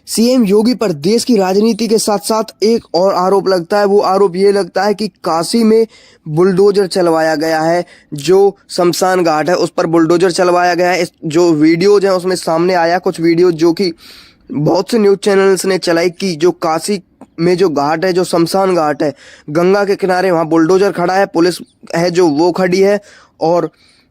CM योगी पर देश की राजनीति के साथ साथ एक और आरोप लगता है। वो आरोप ये लगता है कि काशी में बुलडोजर चलवाया गया है। जो शमशान घाट है उस पर बुलडोजर चलवाया गया है। जो वीडियोज हैं उसमें सामने आया कुछ वीडियो जो कि बहुत से न्यूज चैनल्स ने चलाई कि जो काशी में जो घाट है, जो शमशान घाट है, गंगा के किनारे, वहाँ बुलडोजर खड़ा है, पुलिस है जो वो खड़ी है और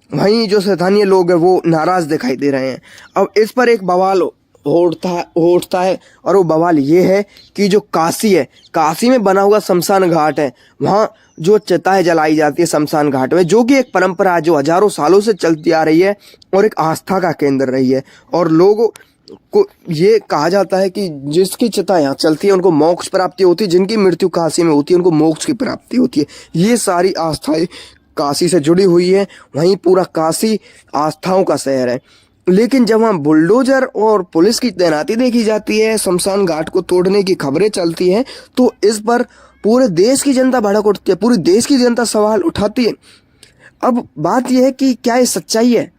वहीं जो स्थानीय लोग हैं वो नाराज दिखाई दे रहे हैं। अब इस पर एक बवाल उठता है और वो बवाल ये है कि जो काशी है, काशी में बना हुआ शमशान घाट है, वहाँ जो चिताएं जलाई जाती है शमशान घाट में, जो कि एक परंपरा है जो हजारों सालों से चलती आ रही है और एक आस्था का केंद्र रही है। और लोगों को ये कहा जाता है कि जिसकी चिता यहाँ चलती है उनको मोक्ष प्राप्ति होती है, जिनकी मृत्यु काशी में होती है उनको मोक्ष की प्राप्ति होती है। ये सारी आस्थाएं काशी से जुड़ी हुई है। वहीं पूरा काशी आस्थाओं का शहर है। लेकिन जब वहाँ बुलडोजर और पुलिस की तैनाती देखी जाती है, शमशान घाट को तोड़ने की खबरें चलती हैं, तो इस पर पूरे देश की जनता भड़क उठती है, पूरी देश की जनता सवाल उठाती है। अब बात यह है कि क्या ये सच्चाई है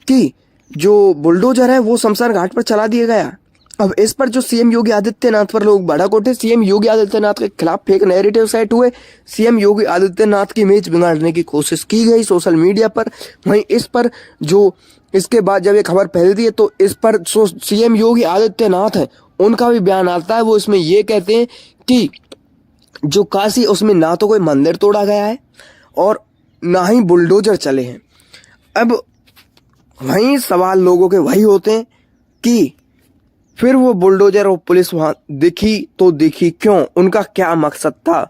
कि जो बुलडोजर है वो शमशान घाट पर चला दिया गया? अब इस पर जो सीएम योगी आदित्यनाथ पर लोग भड़क उठे, सीएम योगी आदित्यनाथ के खिलाफ फेक नैरेटिव सेट हुए, सीएम योगी आदित्यनाथ की इमेज बिगाड़ने की कोशिश की गई सोशल मीडिया पर। वहीं इस पर जो इसके बाद जब ये खबर फैलती है तो इस पर सीएम योगी आदित्यनाथ है उनका भी बयान आता है। वो इसमें ये कहते हैं कि जो काशी, उसमें ना तो कोई मंदिर तोड़ा गया है और ना ही बुलडोजर चले हैं। अब वहीं सवाल लोगों के वही होते हैं कि फिर वो बुलडोजर और पुलिस वहां दिखी तो दिखी क्यों, उनका क्या मकसद था?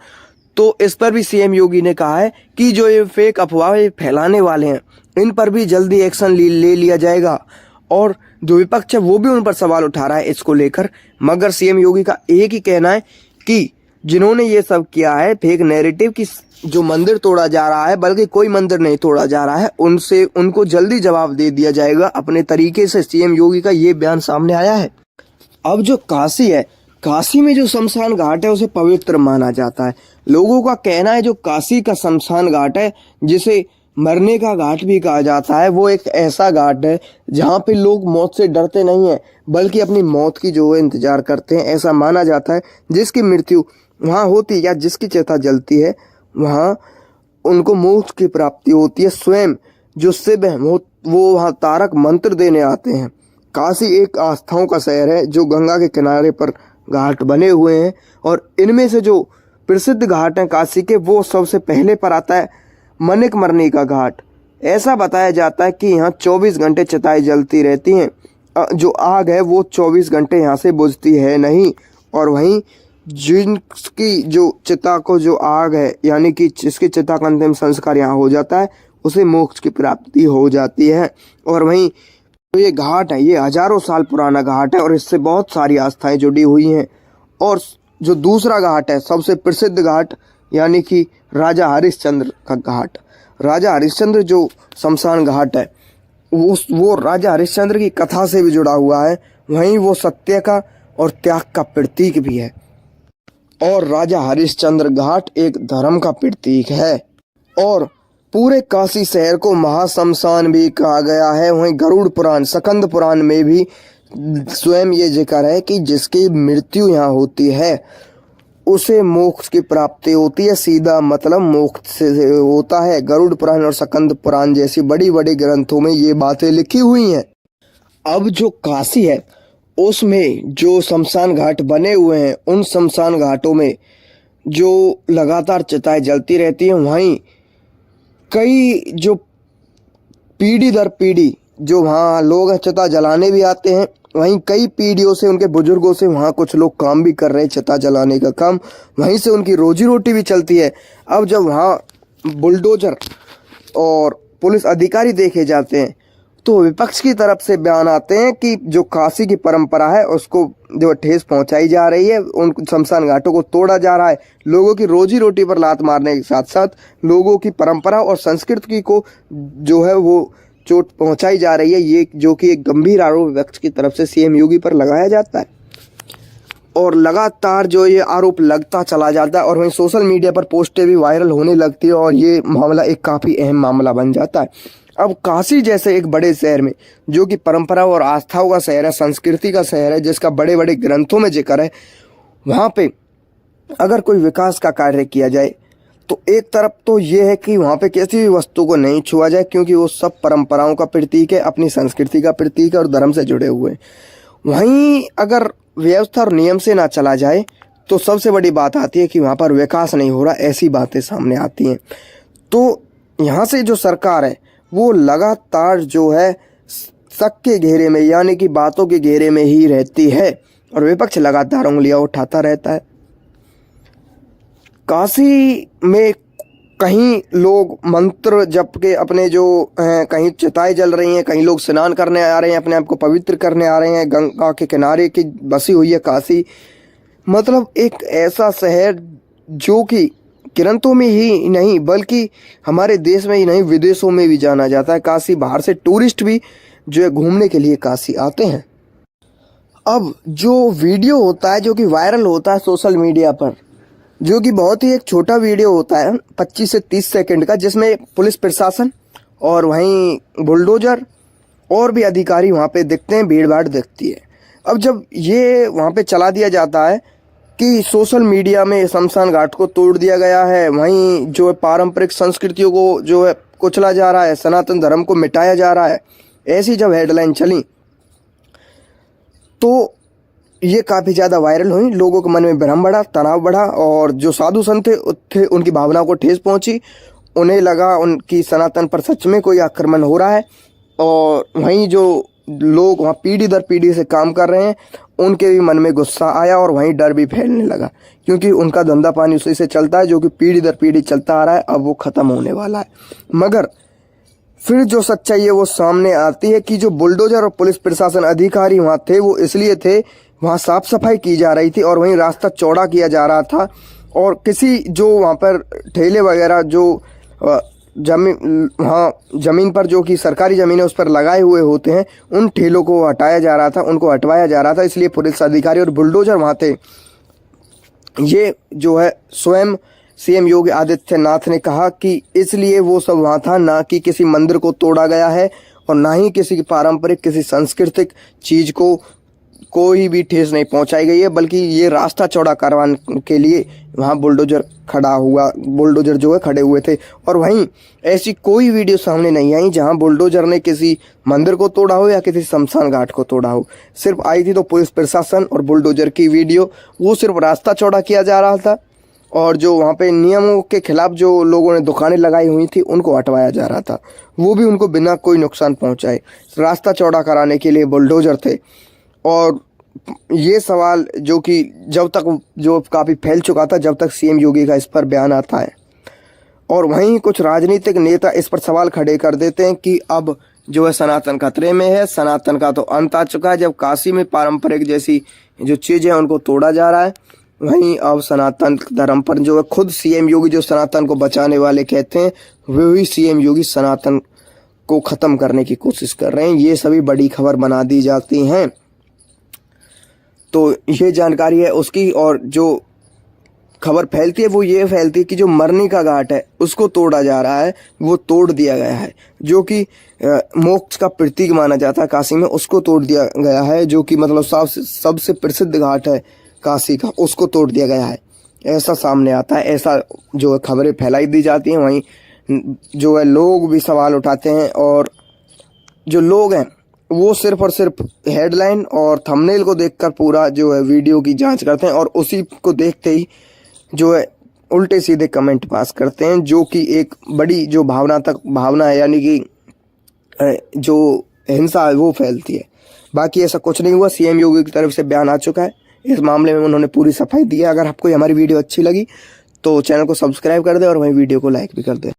तो इस पर भी सीएम योगी ने कहा है कि जो ये फेक अफवाहें फैलाने वाले हैं इन पर भी जल्दी एक्शन ले लिया जाएगा। और जो विपक्ष है वो भी उन पर सवाल उठा रहा है इसको लेकर। मगर सीएम योगी का एक ही कहना है कि जिन्होंने ये सब किया है फेक नैरेटिव की जो मंदिर तोड़ा जा रहा है, बल्कि कोई मंदिर नहीं तोड़ा जा रहा है, उनको जल्दी जवाब दे दिया जाएगा अपने तरीके से। सीएम योगी का ये बयान सामने आया है। अब जो काशी है, काशी में जो शमशान घाट है उसे पवित्र माना जाता है। लोगों का कहना है जो काशी का शमशान घाट है, जिसे मरने का घाट भी कहा जाता है, वो एक ऐसा घाट है जहाँ पे लोग मौत से डरते नहीं हैं बल्कि अपनी मौत की जो है इंतजार करते हैं। ऐसा माना जाता है जिसकी मृत्यु वहाँ होती है या जिसकी चिता जलती है वहाँ उनको मोक्ष की प्राप्ति होती है। स्वयं जो शिव है वो वहाँ तारक मंत्र देने आते हैं। काशी एक आस्थाओं का शहर है जो गंगा के किनारे पर घाट बने हुए हैं और इनमें से जो प्रसिद्ध घाट हैं काशी के, वो सबसे पहले पर आता है मनिकमरनी का घाट। ऐसा बताया जाता है कि यहाँ 24 घंटे चिताएं जलती रहती हैं। जो आग है वो 24 घंटे यहाँ से बुझती है नहीं। और वहीं जिनकी जो चिता को जो आग है, यानी कि जिसकी चिता का अंतिम संस्कार यहाँ हो जाता है, उसे मोक्ष की प्राप्ति हो जाती है। और वहीं तो ये घाट है, ये हजारों साल पुराना घाट है और इससे बहुत सारी आस्थाएं जुड़ी हुई हैं। और जो दूसरा घाट है, सबसे प्रसिद्ध घाट, यानी कि राजा हरिश्चंद्र का घाट। राजा हरिश्चंद्र जो शमशान घाट है वो राजा हरिश्चंद्र की कथा से भी जुड़ा हुआ है। वहीं वो सत्य का और त्याग का प्रतीक भी है। और राजा हरिश्चंद्र घाट एक धर्म का प्रतीक है। और पूरे काशी शहर को महाशमशान भी कहा गया है। वहीं गरुड़ पुराण, स्कंद पुराण में भी स्वयं ये जिक्र है कि जिसकी मृत्यु यहाँ होती है उसे मोक्ष की प्राप्ति होती है। सीधा मतलब मोक्ष से होता है। गरुड़ पुराण और स्कंद पुराण जैसी बड़ी बड़ी ग्रंथों में ये बातें लिखी हुई हैं। अब जो काशी है उसमें जो शमशान घाट बने हुए हैं, उन शमशान घाटों में जो लगातार चिताएं जलती रहती हैं, वहीं कई जो पीढ़ी दर पीढ़ी जो वहाँ लोग चिता जलाने भी आते हैं, वहीं कई पीढ़ियों से उनके बुजुर्गों से वहाँ कुछ लोग काम भी कर रहे हैं चिता जलाने का काम, वहीं से उनकी रोजी रोटी भी चलती है। अब जब वहाँ बुलडोजर और पुलिस अधिकारी देखे जाते हैं तो विपक्ष की तरफ से बयान आते हैं कि जो काशी की परंपरा है उसको जो ठेस पहुंचाई जा रही है, उन शमशान घाटों को तोड़ा जा रहा है, लोगों की रोजी रोटी पर लात मारने के साथ साथ लोगों की परंपरा और संस्कृति को जो है वो चोट पहुंचाई जा रही है। ये जो कि एक गंभीर आरोप विपक्ष की तरफ से सीएम योगी पर लगाया जाता है और लगातार जो ये आरोप लगता चला जाता है। और वहीं सोशल मीडिया पर पोस्टें भी वायरल होने लगती है और ये मामला एक काफ़ी अहम मामला बन जाता है। अब काशी जैसे एक बड़े शहर में, जो कि परंपराओं और आस्थाओं का शहर है, संस्कृति का शहर है, जिसका बड़े बड़े ग्रंथों में जिक्र है, वहाँ पे अगर कोई विकास का कार्य किया जाए तो एक तरफ तो ये है कि वहाँ पे किसी भी वस्तु को नहीं छुआ जाए, क्योंकि वो सब परंपराओं का प्रतीक है, अपनी संस्कृति का प्रतीक है और धर्म से जुड़े हुए हैं। वहीं अगर व्यवस्था और नियम से ना चला जाए तो सबसे बड़ी बात आती है कि वहाँ पर विकास नहीं हो रहा, ऐसी बातें सामने आती हैं। तो यहाँ से जो सरकार है वो लगातार जो है शक के घेरे में, यानी कि बातों के घेरे में ही रहती है और विपक्ष लगातार उंगलियां उठाता रहता है। काशी में कहीं लोग मंत्र जप के अपने जो हैं, कहीं चिताएं जल रही हैं, कहीं लोग स्नान करने आ रहे हैं, अपने आप को पवित्र करने आ रहे हैं। गंगा के किनारे की बसी हुई है काशी, मतलब एक ऐसा शहर जो कि ग्रंथों में ही नहीं बल्कि हमारे देश में ही नहीं विदेशों में भी जाना जाता है। काशी बाहर से टूरिस्ट भी जो है घूमने के लिए काशी आते हैं। अब जो वीडियो होता है जो कि वायरल होता है सोशल मीडिया पर, जो कि बहुत ही एक छोटा वीडियो होता है 25 से 30 सेकंड का, जिसमें पुलिस प्रशासन और वहीं बुलडोजर और भी अधिकारी वहाँ पे दिखते हैं, भीड़ भाड़ दिखती है। अब जब ये वहाँ पे चला दिया जाता है कि सोशल मीडिया में शमशान घाट को तोड़ दिया गया है, वहीं जो है पारंपरिक संस्कृतियों को जो है कुचला जा रहा है, सनातन धर्म को मिटाया जा रहा है, ऐसी जब हेडलाइन चली तो ये काफ़ी ज़्यादा वायरल हुई। लोगों के मन में भ्रम बढ़ा, तनाव बढ़ा और जो साधु संत थे उनकी भावना को ठेस पहुंची। उन्हें लगा उनकी सनातन पर सच में कोई आक्रमण हो रहा है, और वहीं जो लोग वहाँ पीढ़ी दर पीढ़ी से काम कर रहे हैं उनके भी मन में गुस्सा आया और वहीं डर भी फैलने लगा, क्योंकि उनका धंधा पानी उसी से चलता है जो कि पीढ़ी दर पीढ़ी चलता आ रहा है, अब वो ख़त्म होने वाला है। मगर फिर जो सच्चाई है वो सामने आती है कि जो बुलडोजर और पुलिस प्रशासन अधिकारी वहाँ थे वो इसलिए थे, वहाँ साफ सफाई की जा रही थी और वहीं रास्ता चौड़ा किया जा रहा था, और किसी जो वहाँ पर ठेले वगैरह जो ज़मीन पर जो कि सरकारी ज़मीन है उस पर लगाए हुए होते हैं, उन ठेलों को हटाया जा रहा था, उनको हटवाया जा रहा था। इसलिए पुलिस अधिकारी और बुलडोजर वहाँ थे। ये जो है स्वयं सीएम योगी आदित्यनाथ ने कहा कि इसलिए वो सब वहाँ था, ना कि किसी मंदिर को तोड़ा गया है और ना ही किसी पारंपरिक किसी सांस्कृतिक चीज़ को कोई भी ठेस नहीं पहुंचाई गई है, बल्कि ये रास्ता चौड़ा करवाने के लिए वहाँ बुलडोजर जो है खड़े हुए थे। और वहीं ऐसी कोई वीडियो सामने नहीं आई जहाँ बुलडोजर ने किसी मंदिर को तोड़ा हो या किसी शमशान घाट को तोड़ा हो। सिर्फ आई थी तो पुलिस प्रशासन और बुलडोजर की वीडियो, वो सिर्फ रास्ता चौड़ा किया जा रहा था और जो वहाँ पे नियमों के खिलाफ जो लोगों ने दुकानें लगाई हुई थी उनको हटवाया जा रहा था, वो भी उनको बिना कोई नुकसान पहुँचाए। रास्ता चौड़ा कराने के लिए बुलडोजर थे। और ये सवाल जो कि जब तक जो काफ़ी फैल चुका था, जब तक सीएम योगी का इस पर बयान आता है, और वहीं कुछ राजनीतिक नेता इस पर सवाल खड़े कर देते हैं कि अब जो है सनातन खतरे में है, सनातन का तो अंत आ चुका है। जब काशी में पारंपरिक जैसी जो चीज़ें हैं उनको तोड़ा जा रहा है, वहीं अब सनातन धर्म पर जो है खुद सीएम योगी जो सनातन को बचाने वाले कहते हैं, वही सीएम योगी सनातन को ख़त्म करने की कोशिश कर रहे हैं। ये सभी बड़ी खबर बना दी जाती हैं। तो ये जानकारी है उसकी, और जो खबर फैलती है वो ये फैलती है कि जो मरनी का घाट है उसको तोड़ा जा रहा है, वो तोड़ दिया गया है, जो कि मोक्ष का प्रतीक माना जाता है काशी में, उसको तोड़ दिया गया है, जो कि मतलब सबसे प्रसिद्ध घाट है काशी का, उसको तोड़ दिया गया है, ऐसा सामने आता है। ऐसा जो है खबरें फैलाई दी जाती हैं। वहीं जो है लोग भी सवाल उठाते हैं, और जो लोग हैं वो सिर्फ और सिर्फ हेडलाइन और थंबनेल को देखकर पूरा जो है वीडियो की जांच करते हैं, और उसी को देखते ही जो है उल्टे सीधे कमेंट पास करते हैं, जो कि एक बड़ी जो भावना है, यानी कि जो हिंसा है वो फैलती है। बाकी ऐसा कुछ नहीं हुआ। सीएम योगी की तरफ से बयान आ चुका है, इस मामले में उन्होंने पूरी सफाई दी है। अगर आपको हमारी वीडियो अच्छी लगी तो चैनल को सब्सक्राइब कर दें और वहीं वीडियो को लाइक भी कर दें।